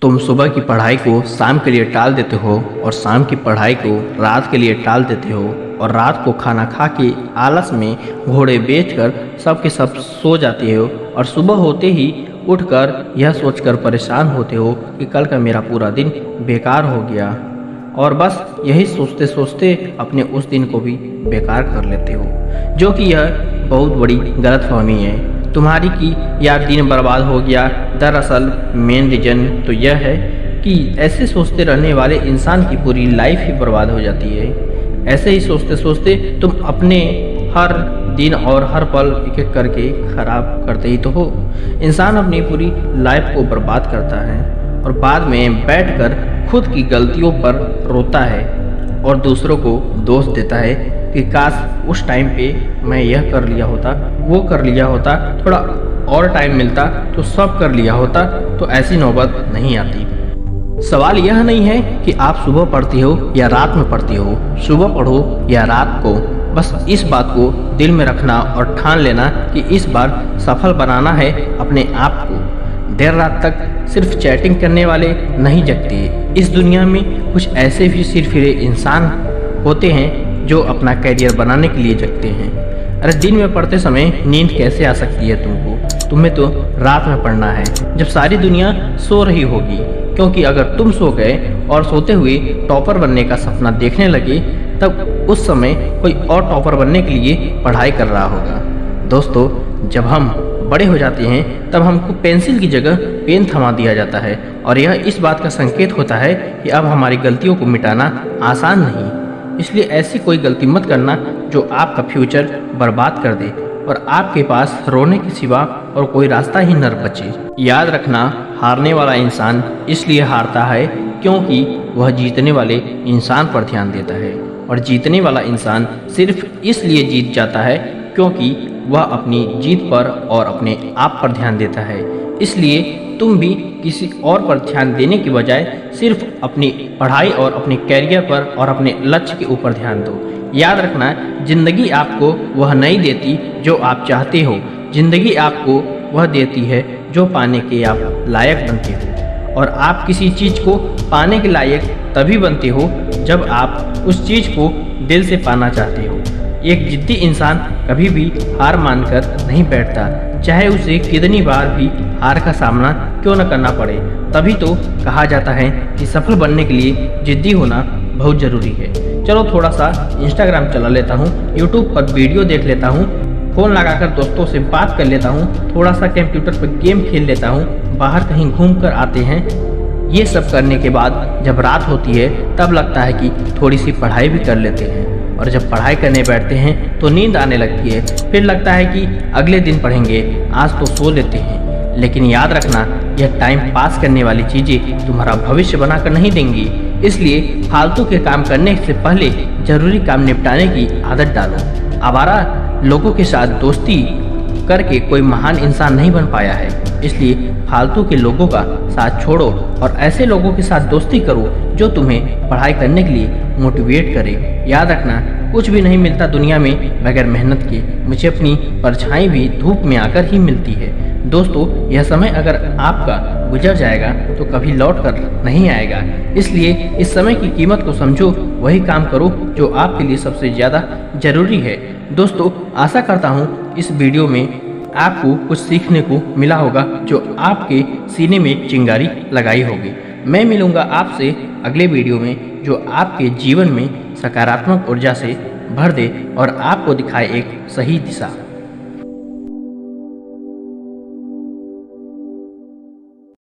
तुम सुबह की पढ़ाई को शाम के लिए टाल देते हो और शाम की पढ़ाई को रात के लिए टाल देते हो और रात को खाना खा के आलस में घोड़े बेचकर सब के सब सो जाते हो और सुबह होते ही उठकर यह सोचकर परेशान होते हो कि कल का मेरा पूरा दिन बेकार हो गया और बस यही सोचते सोचते अपने उस दिन को भी बेकार कर लेते हो, जो कि यह बहुत बड़ी गलतफहमी है तुम्हारी कि यार दिन बर्बाद हो गया। दरअसल मेन रीजन तो यह है कि ऐसे सोचते रहने वाले इंसान की पूरी लाइफ ही बर्बाद हो जाती है। ऐसे ही सोचते सोचते तुम अपने हर दिन और हर पल एक एक करके खराब करते ही तो हो। इंसान अपनी पूरी लाइफ को बर्बाद करता है और बाद में बैठकर खुद की गलतियों पर रोता है और दूसरों को दोष देता है कि काश उस टाइम पे मैं यह कर लिया होता, वो कर लिया होता, थोड़ा और टाइम मिलता तो सब कर लिया होता तो ऐसी नौबत नहीं आती। सवाल यह नहीं है कि आप सुबह पढ़ती हो या रात में पढ़ती हो, सुबह पढ़ो या रात को, बस इस बात को दिल में रखना और ठान लेना कि इस बार सफल बनाना है अपने आप को। देर रात तक सिर्फ चैटिंग करने वाले नहीं जगते। इस दुनिया में कुछ ऐसे भी सिरफिरे इंसान होते हैं जो अपना करियर बनाने के लिए जगते हैं। अरे दिन में पढ़ते समय नींद कैसे आ सकती है तुमको? तुम्हें तो रात में पढ़ना है जब सारी दुनिया सो रही होगी, क्योंकि अगर तुम सो गए और सोते हुए टॉपर बनने का सपना देखने लगे तब उस समय कोई और टॉपर बनने के लिए पढ़ाई कर रहा होगा। दोस्तों, जब हम बड़े हो जाते हैं तब हमको पेंसिल की जगह पेन थमा दिया जाता है और यह इस बात का संकेत होता है कि अब हमारी गलतियों को मिटाना आसान नहीं। इसलिए ऐसी कोई गलती मत करना जो आपका फ्यूचर बर्बाद कर दे और आपके पास रोने के सिवा और कोई रास्ता ही न बचे। याद रखना, हारने वाला इंसान इसलिए हारता है क्योंकि वह जीतने वाले इंसान पर ध्यान देता है और जीतने वाला इंसान सिर्फ इसलिए जीत जाता है क्योंकि वह अपनी जीत पर और अपने आप पर ध्यान देता है। इसलिए तुम भी किसी और पर ध्यान देने की बजाय सिर्फ अपनी पढ़ाई और अपने कैरियर पर और अपने लक्ष्य के ऊपर ध्यान दो। याद रखना, जिंदगी आपको वह नहीं देती जो आप चाहते हो, जिंदगी आपको वह देती है जो पाने के आप लायक बनते हो और आप किसी चीज़ को पाने के लायक तभी बनते हो जब आप उस चीज़ को दिल से पाना चाहते हो। एक जिद्दी इंसान कभी भी हार मानकर नहीं बैठता, चाहे उसे कितनी बार भी हार का सामना क्यों न करना पड़े। तभी तो कहा जाता है कि सफल बनने के लिए जिद्दी होना बहुत ज़रूरी है। चलो थोड़ा सा इंस्टाग्राम चला लेता हूँ, यूट्यूब पर वीडियो देख लेता हूँ, फ़ोन लगाकर दोस्तों से बात कर लेता हूँ, थोड़ा सा कंप्यूटर पर गेम खेल लेता हूँ, बाहर कहीं घूम कर आते हैं। ये सब करने के बाद जब रात होती है तब लगता है कि थोड़ी सी पढ़ाई भी कर लेते हैं और जब पढ़ाई करने बैठते हैं तो नींद आने लगती है। फिर लगता है कि अगले दिन पढ़ेंगे, आज तो सो लेते हैं। लेकिन याद रखना, यह टाइम पास करने वाली चीज़ें तुम्हारा भविष्य बनाकर नहीं देंगी। इसलिए फालतू के काम करने से पहले जरूरी काम निपटाने की आदत डालो। आवारा लोगों के साथ दोस्ती करके कोई महान इंसान नहीं बन पाया है। इसलिए फालतू के लोगों का साथ छोड़ो और ऐसे लोगों के साथ दोस्ती करो जो तुम्हें पढ़ाई करने के लिए मोटिवेट करे। याद रखना, कुछ भी नहीं मिलता दुनिया में बगैर मेहनत के। मुझे अपनी परछाई भी धूप में आकर ही मिलती है। दोस्तों, यह समय अगर आपका गुजर जाएगा तो कभी लौट कर नहीं आएगा। इसलिए इस समय की कीमत को समझो, वही काम करो जो आपके लिए सबसे ज़्यादा ज़रूरी है। दोस्तों, आशा करता हूँ इस वीडियो में आपको कुछ सीखने को मिला होगा जो आपके सीने में एक चिंगारी लगाई होगी। मैं मिलूँगा आपसे अगले वीडियो में जो आपके जीवन में सकारात्मक ऊर्जा से भर दे और आपको दिखाए एक सही दिशा।